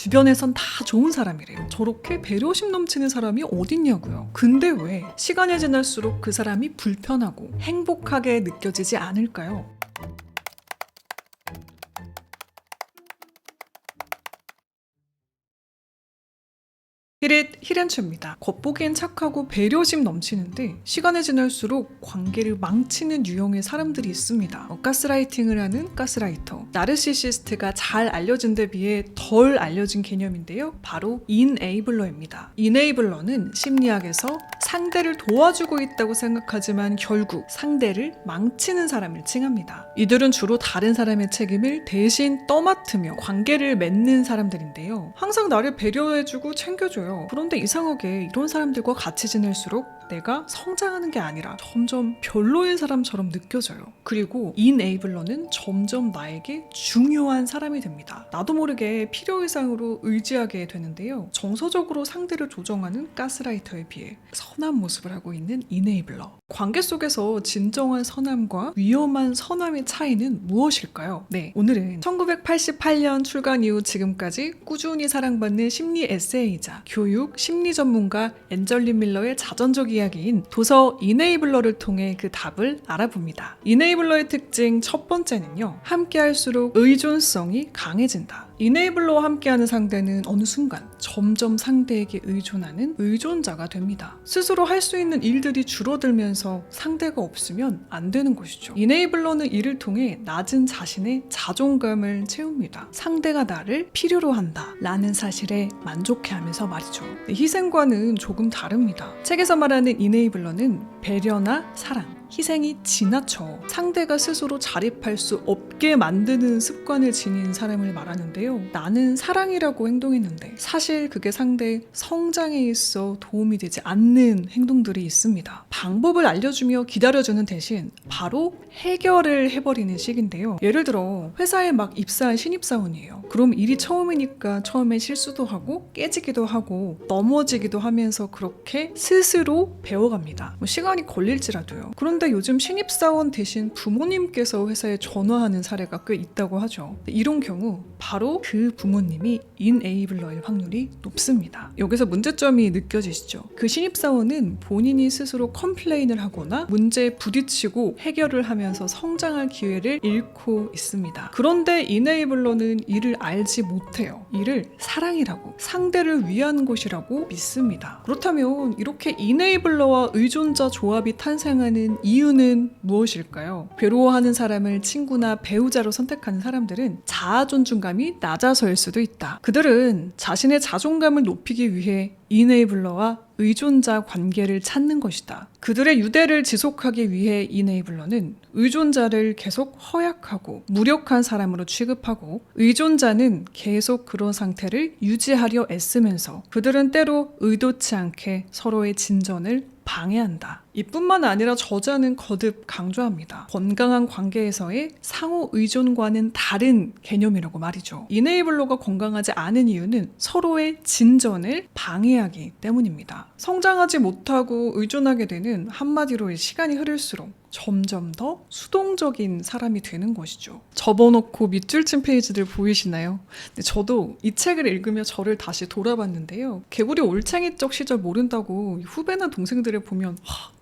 주변에선 다 좋은 사람이래요. 저렇게 배려심 넘치는 사람이 어딨냐고요. 근데 왜 시간이 지날수록 그 사람이 불편하고 행복하게 느껴지지 않을까요? 히렌츠입니다. 겉보기엔 착하고 배려심 넘치는데 시간이 지날수록 관계를 망치는 유형의 사람들이 있습니다. 가스라이팅을 하는 가스라이터, 나르시시스트가 잘 알려진 데 비해 덜 알려진 개념인데요. 바로 이네이블러입니다. 이네이블러는 심리학에서 상대를 도와주고 있다고 생각하지만 결국 상대를 망치는 사람을 칭합니다. 이들은 주로 다른 사람의 책임을 대신 떠맡으며 관계를 맺는 사람들인데요. 항상 나를 배려해주고 챙겨줘요. 그런데 이상하게 이런 사람들과 같이 지낼수록 내가 성장하는 게 아니라 점점 별로인 사람처럼 느껴져요. 그리고 이네이블러는 점점 나에게 중요한 사람이 됩니다. 나도 모르게 필요 이상으로 의지하게 되는데요. 정서적으로 상대를 조정하는 가스라이터에 비해 선한 모습을 하고 있는 이네이블러. 관계 속에서 진정한 선함과 위험한 선함의 차이는 무엇일까요? 네, 오늘은 1988년 출간 이후 지금까지 꾸준히 사랑받는 심리 에세이이자 교육, 심리 전문가 앤젤린 밀러의 자전적 이야기인 도서 이네이블러를 통해 그 답을 알아봅니다. 이네이블러의 특징 첫 번째는요. 함께할수록 의존성이 강해진다. 이네이블러와 함께하는 상대는 어느 순간 점점 상대에게 의존하는 의존자가 됩니다. 스스로 할 수 있는 일들이 줄어들면서 상대가 없으면 안 되는 것이죠. 이네이블러는 이를 통해 낮은 자신의 자존감을 채웁니다. 상대가 나를 필요로 한다 라는 사실에 만족해하면서 말이죠. 희생과는 조금 다릅니다. 책에서 말하는 이네이블러는 배려나 사랑, 희생이 지나쳐 상대가 스스로 자립할 수 없게 만드는 습관을 지닌 사람을 말하는데요. 나는 사랑이라고 행동했는데 사실 그게 상대의 성장에 있어 도움이 되지 않는 행동들이 있습니다. 방법을 알려주며 기다려주는 대신 바로 해결을 해버리는 식인데요. 예를 들어 회사에 막 입사한 신입사원이에요. 그럼 일이 처음이니까 처음에 실수도 하고 깨지기도 하고 넘어지기도 하면서 그렇게 스스로 배워갑니다. 시간이 걸릴지라도요. 그런데 요즘 신입사원 대신 부모님께서 회사에 전화하는 사례가 꽤 있다고 하죠. 이런 경우 바로 그 부모님이 인에이블러일 확률이 높습니다. 여기서 문제점이 느껴지시죠? 그 신입사원은 본인이 스스로 컴플레인을 하거나 문제에 부딪히고 해결을 하면서 성장할 기회를 잃고 있습니다. 그런데 인에이블러는 이를 알지 못해요. 이를 사랑이라고, 상대를 위한 것이라고 믿습니다. 그렇다면 이렇게 인에이블러와 의존자 조합이 탄생하는 이유는 무엇일까요? 괴로워하는 사람을 친구나 배우자로 선택하는 사람들은 자아 존중감이 낮아서일 수도 있다. 그들은 자신의 자존감을 높이기 위해 이네이블러와 의존자 관계를 찾는 것이다. 그들의 유대를 지속하기 위해 이네이블러는 의존자를 계속 허약하고 무력한 사람으로 취급하고 의존자는 계속 그런 상태를 유지하려 애쓰면서 그들은 때로 의도치 않게 서로의 진전을 방해한다. 이뿐만 아니라 저자는 거듭 강조합니다. 건강한 관계에서의 상호 의존과는 다른 개념이라고 말이죠. 이네이블러가 건강하지 않은 이유는 서로의 진전을 방해하기 때문입니다. 성장하지 못하고 의존하게 되는 한마디로 시간이 흐를수록 점점 더 수동적인 사람이 되는 것이죠. 접어놓고 밑줄 친 페이지들 보이시나요? 근데 저도 이 책을 읽으며 저를 다시 돌아봤는데요. 개구리 올챙이적 시절 모른다고 후배나 동생들을 보면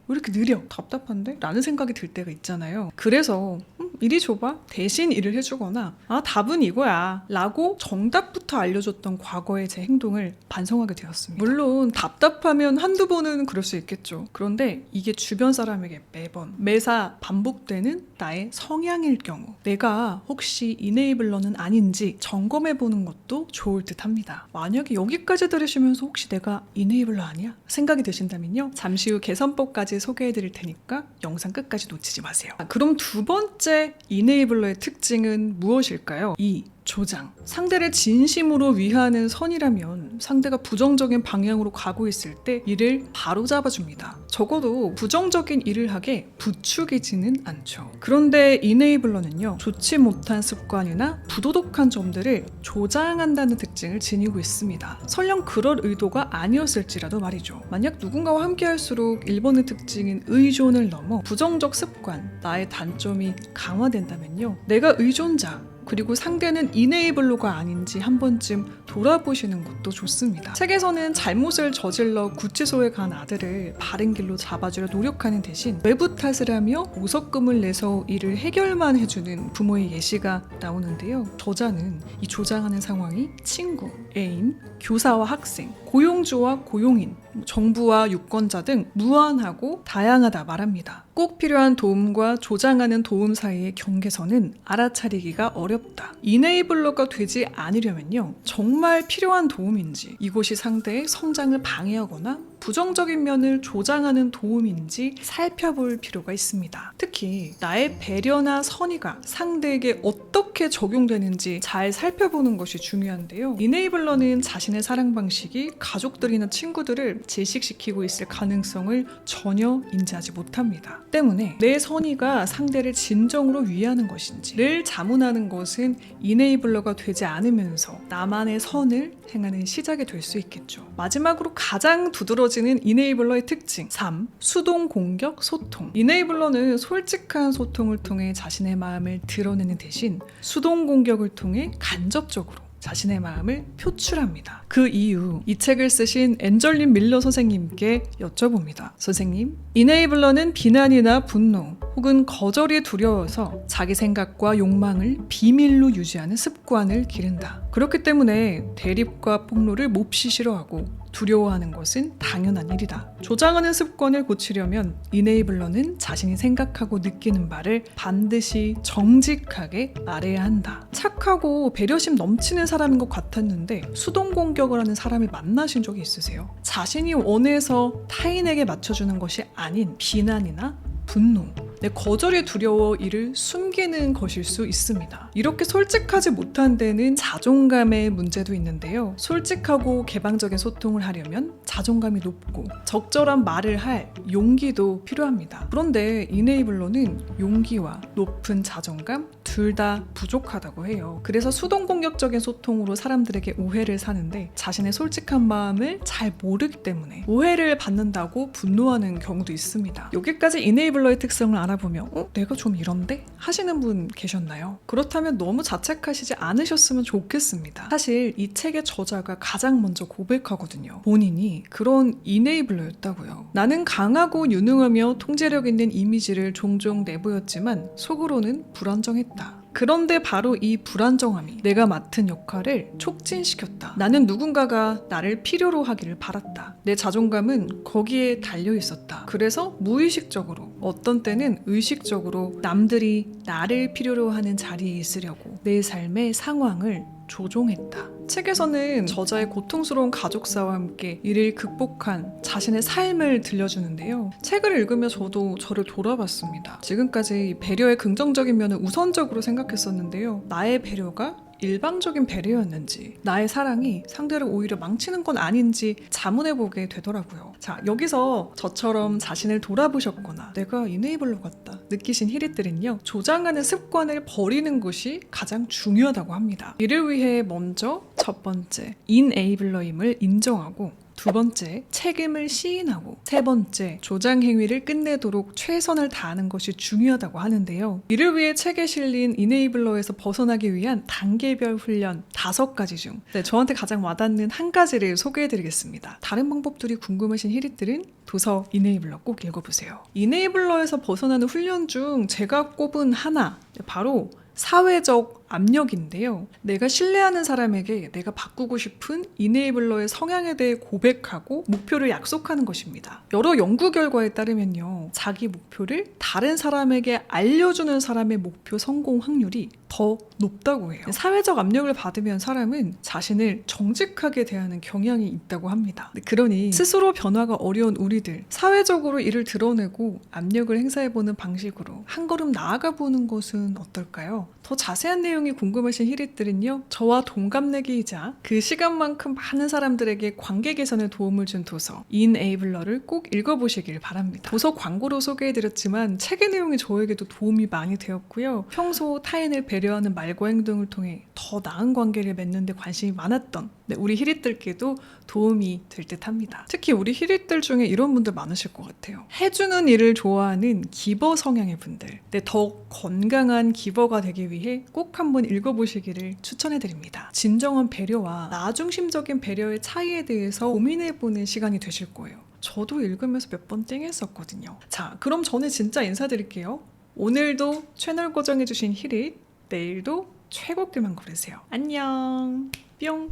왜 이렇게 느려? 답답한데? 라는 생각이 들 때가 있잖아요. 그래서 이리 줘봐? 대신 일을 해주거나 답은 이거야 라고 정답부터 알려줬던 과거의 제 행동을 반성하게 되었습니다. 물론 답답하면 한두 번은 그럴 수 있겠죠. 그런데 이게 주변 사람에게 매번 매사 반복되는 나의 성향일 경우 내가 혹시 이네이블러는 아닌지 점검해보는 것도 좋을 듯 합니다. 만약에 여기까지 들으시면서 혹시 내가 이네이블러 아니야? 생각이 드신다면요. 잠시 후 개선법까지 소개해드릴 테니까 영상 끝까지 놓치지 마세요. 그럼 두 번째 이네이블러의 특징은 무엇일까요? 조장. 상대를 진심으로 위하는 선이라면 상대가 부정적인 방향으로 가고 있을 때 이를 바로잡아줍니다. 적어도 부정적인 일을 하게 부추기지는 않죠. 그런데 이네이블러는요. 좋지 못한 습관이나 부도덕한 점들을 조장한다는 특징을 지니고 있습니다. 설령 그럴 의도가 아니었을지라도 말이죠. 만약 누군가와 함께할수록 1번의 특징인 의존을 넘어 부정적 습관, 나의 단점이 강화된다면요. 내가 의존자, 그리고 상대는 이네이블러가 아닌지 한 번쯤 돌아보시는 것도 좋습니다. 책에서는 잘못을 저질러 구치소에 간 아들을 바른 길로 잡아주려 노력하는 대신 외부 탓을 하며 보석금을 내서 이를 해결만 해주는 부모의 예시가 나오는데요. 저자는 이 조장하는 상황이 친구, 애인, 교사와 학생, 고용주와 고용인, 정부와 유권자 등 무한하고 다양하다 말합니다. 꼭 필요한 도움과 조장하는 도움 사이의 경계선은 알아차리기가 어렵다. 이네이블러가 되지 않으려면요, 정말 필요한 도움인지, 이곳이 상대의 성장을 방해하거나 부정적인 면을 조장하는 도움인지 살펴볼 필요가 있습니다. 특히 나의 배려나 선의가 상대에게 어떻게 적용되는지 잘 살펴보는 것이 중요한데요. 이네이블러는 자신의 사랑 방식이 가족들이나 친구들을 질식시키고 있을 가능성을 전혀 인지하지 못합니다. 때문에 내 선의가 상대를 진정으로 위하는 것인지 늘 자문하는 것은 이네이블러가 되지 않으면서 나만의 선을 행하는 시작이 될 수 있겠죠. 마지막으로 가장 두드러지는 이네이블러의 특징 3. 수동 공격 소통. 이네이블러는 솔직한 소통을 통해 자신의 마음을 드러내는 대신 수동 공격을 통해 간접적으로 자신의 마음을 표출합니다. 그 이유, 이 책을 쓰신 앤절린 밀러 선생님께 여쭤봅니다. 선생님, 이네이블러는 비난이나 분노 혹은 거절이 두려워서 자기 생각과 욕망을 비밀로 유지하는 습관을 기른다. 그렇기 때문에 대립과 폭로를 몹시 싫어하고 두려워하는 것은 당연한 일이다. 조장하는 습관을 고치려면 이네이블러는 자신이 생각하고 느끼는 바를 반드시 정직하게 말해야 한다. 착하고 배려심 넘치는 사람인 것 같았는데 수동 공격을 하는 사람을 만나신 적이 있으세요? 자신이 원해서 타인에게 맞춰주는 것이 아닌 비난이나 분노, 내 거절이 두려워 이를 숨기는 것일 수 있습니다. 이렇게 솔직하지 못한 데는 자존감의 문제도 있는데요. 솔직하고 개방적인 소통을 하려면 자존감이 높고 적절한 말을 할 용기도 필요합니다. 그런데 이네이블러는 용기와 높은 자존감 둘 다 부족하다고 해요. 그래서 수동 공격적인 소통으로 사람들에게 오해를 사는데 자신의 솔직한 마음을 잘 모르기 때문에 오해를 받는다고 분노하는 경우도 있습니다. 여기까지 이네이블러의 특성을 알아보며 내가 좀 이런데? 하시는 분 계셨나요? 그렇다면 너무 자책하시지 않으셨으면 좋겠습니다. 사실 이 책의 저자가 가장 먼저 고백하거든요. 본인이 그런 이네이블러였다고요. 나는 강하고 유능하며 통제력 있는 이미지를 종종 내보였지만 속으로는 불안정했다. 그런데 바로 이 불안정함이 내가 맡은 역할을 촉진시켰다. 나는 누군가가 나를 필요로 하기를 바랐다. 내 자존감은 거기에 달려 있었다. 그래서 무의식적으로, 어떤 때는 의식적으로 남들이 나를 필요로 하는 자리에 있으려고 내 삶의 상황을 조종했다. 책에서는 저자의 고통스러운 가족사와 함께 이를 극복한 자신의 삶을 들려주는데요. 책을 읽으며 저도 저를 돌아봤습니다. 지금까지 배려의 긍정적인 면을 우선적으로 생각했었는데요. 나의 배려가 일방적인 배려였는지, 나의 사랑이 상대를 오히려 망치는 건 아닌지 자문해보게 되더라고요. 자, 여기서 저처럼 자신을 돌아보셨거나 내가 이네이블러 같다 느끼신 히릿들은요, 조장하는 습관을 버리는 것이 가장 중요하다고 합니다. 이를 위해 먼저 첫 번째, 인에이블러임을 인정하고, 두 번째, 책임을 시인하고, 세 번째, 조장 행위를 끝내도록 최선을 다하는 것이 중요하다고 하는데요. 이를 위해 책에 실린 이네이블러에서 벗어나기 위한 단계별 훈련 5가지 중 저한테 가장 와닿는 한 가지를 소개해드리겠습니다. 다른 방법들이 궁금하신 히릿들은 도서 이네이블러 꼭 읽어보세요. 이네이블러에서 벗어나는 훈련 중 제가 꼽은 하나, 바로 사회적 압력인데요. 내가 신뢰하는 사람에게 내가 바꾸고 싶은 이네이블러의 성향에 대해 고백하고 목표를 약속하는 것입니다. 여러 연구 결과에 따르면요, 자기 목표를 다른 사람에게 알려주는 사람의 목표 성공 확률이 더 높다고 해요. 사회적 압력을 받으면 사람은 자신을 정직하게 대하는 경향이 있다고 합니다. 그러니 스스로 변화가 어려운 우리들, 사회적으로 이를 드러내고 압력을 행사해보는 방식으로 한 걸음 나아가 보는 것은 어떨까요? 더 자세한 내용이 궁금하신 히릿들은요, 저와 동갑내기이자 그 시간만큼 많은 사람들에게 관계 개선에 도움을 준 도서 인에이블러를 꼭 읽어보시길 바랍니다. 도서 광고로 소개해드렸지만 책의 내용이 저에게도 도움이 많이 되었고요. 평소 타인을 배려하는 말과 행동을 통해 더 나은 관계를 맺는 데 관심이 많았던 네, 우리 히릿들께도 도움이 될 듯 합니다. 특히 우리 히릿들 중에 이런 분들 많으실 것 같아요. 해주는 일을 좋아하는 기버 성향의 분들. 네, 더 건강한 기버가 되기 위해 꼭 한번 읽어보시기를 추천해드립니다. 진정한 배려와 나중심적인 배려의 차이에 대해서 고민해보는 시간이 되실 거예요. 저도 읽으면서 몇 번 띵했었거든요. 자, 그럼 저는 진짜 인사드릴게요. 오늘도 채널 고정해주신 히릿, 내일도 최고글만 고르세요. 안녕. 뿅.